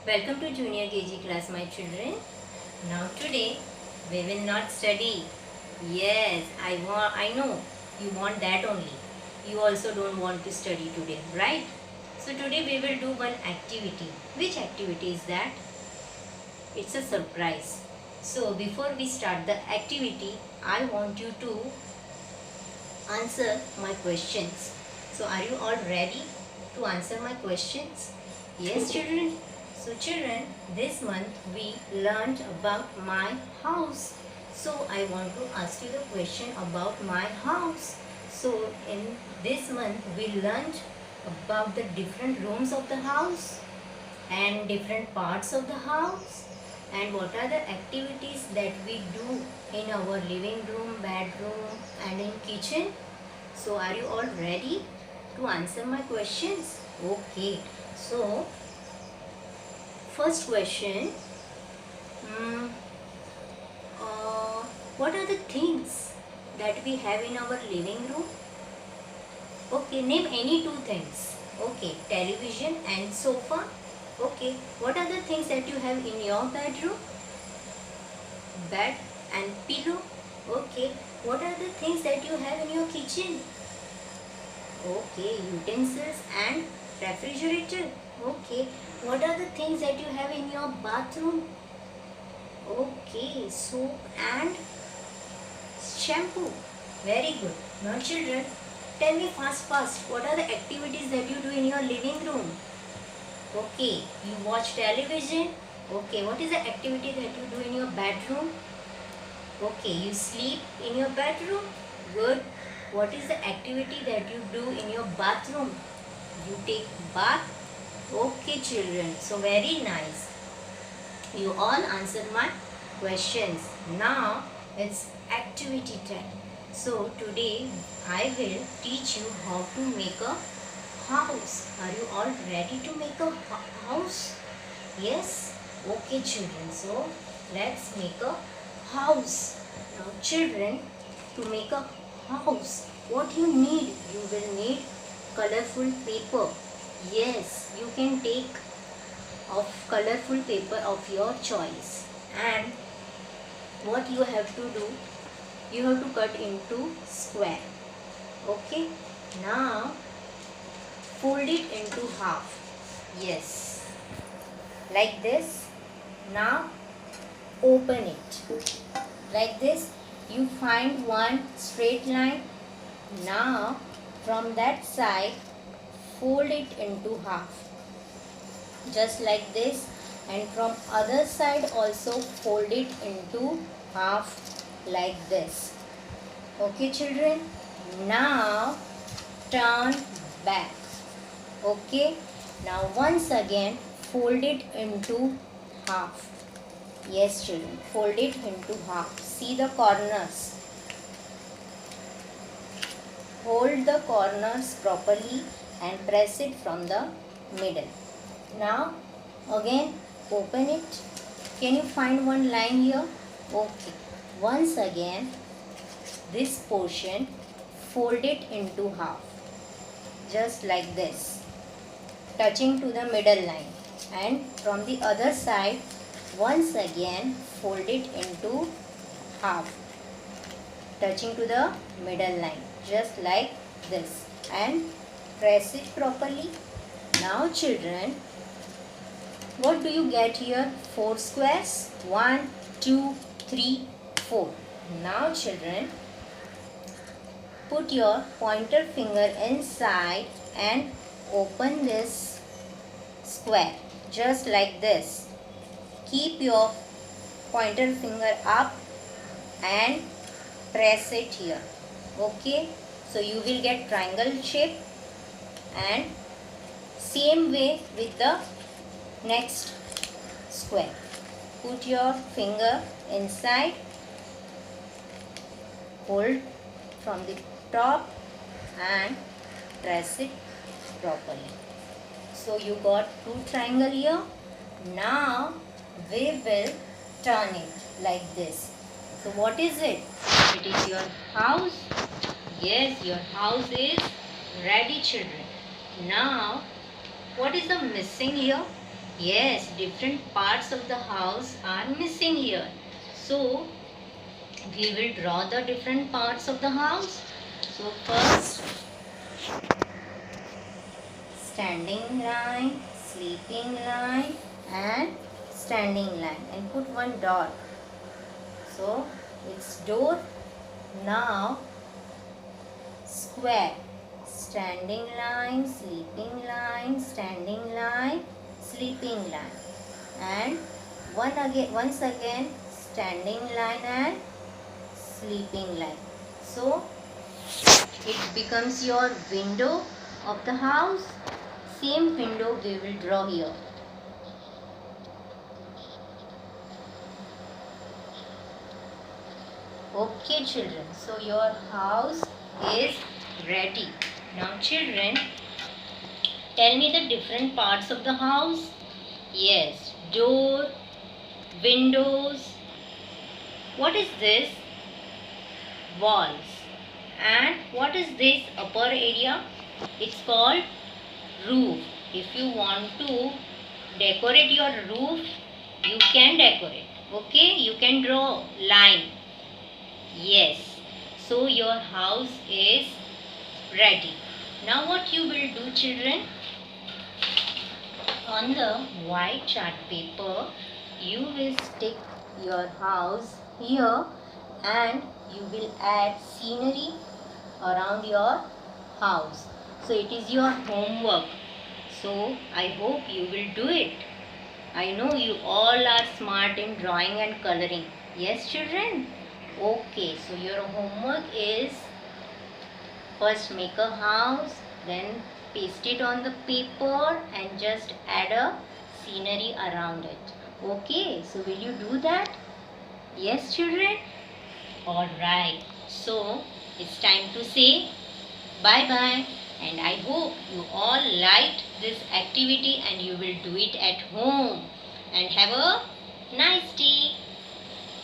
Welcome to Junior KG class, my children. Now today we will not study. Yes, I know you want that only. You also don't want to study today, right? So today we will do one activity. Which activity is that? It's a surprise. So before we start the activity, I want you to answer my questions. So are you all ready to answer my questions? Yes, children. So children, this month we learned about my house. So I want to ask you the question about my house. So in this month we learned about the different rooms of the house and different parts of the house and what are the activities that we do in our living room, bedroom and in kitchen. So are you all ready to answer my questions? Okay. So first question, hmm, what are the things that we have in our living room? Okay, name any two things. Okay, television and sofa. Okay, what are the things that you have in your bedroom? Bed and pillow. Okay, what are the things that you have in your kitchen? Okay, utensils and refrigerator. Okay, what are the things that you have in your bathroom? Okay, soap and shampoo. Very good. Now children, tell me fast, what are the activities that you do in your living room? Okay, you watch television. Okay, what is the activity that you do in your bedroom? Okay, you sleep in your bedroom. Good. What is the activity that you do in your bathroom? You take bath. Okay, children. So very nice. You all answered my questions. Now it's activity time. So today I will teach you how to make a house. Are you all ready to make a house? Yes? Okay, children. So let's make a house. Now children, to make a house, what you need? You will need colorful paper. Yes, you can take of colorful paper of your choice. And what you have to do, you have to cut into square. Okay, now fold it into half. Yes, like this. Now open it like this. You find one straight line. Now from that side fold it into half, just like this, and from other side also fold it into half like this. Okay, children, now turn back. Okay, now once again fold it into half. Yes, children, fold it into half. See the corners. Hold the corners properly and press it from the middle. Now again open it. Can you find one line here? Okay. Once again this portion fold it into half, just like this, touching to the middle line, and from the other side once again fold it into half, touching to the middle line, just like this, and press it properly. Now children, what do you get here? 4 squares. 1, 2, 3, 4. Now children, put your pointer finger inside and open this square, just like this. Keep your pointer finger up and press it here. Okay, so you will get triangle shape, and same way with the next square. Put your finger inside, hold from the top and press it properly. So you got two triangle here. Now we will turn it like this. So what is it? It is your house. Yes, your house is ready, children. Now what is the missing here? Yes, different parts of the house are missing here. So we will draw the different parts of the house. So first, standing line, sleeping line and standing line, and put one dot. So it's door. Now square, standing line, sleeping line, standing line, sleeping line, and once again standing line and sleeping line. So it becomes your window of the house. Same window we will draw here. Okay children, so your house is ready. Now children, tell me the different parts of the house. Yes, door, windows. What is this? Walls. And what is this upper area? It's called roof. If you want to decorate your roof, you can decorate. Okay, you can draw line. Yes, so your house is ready. Now what you will do children? On the white chart paper, you will stick your house here and you will add scenery around your house. So it is your homework. So I hope you will do it. I know you all are smart in drawing and coloring. Yes children? Okay, so your homework is first make a house, then paste it on the paper and just add a scenery around it. Okay, so will you do that? Yes children? Alright, so it's time to say bye bye, and I hope you all liked this activity and you will do it at home, and have a nice day.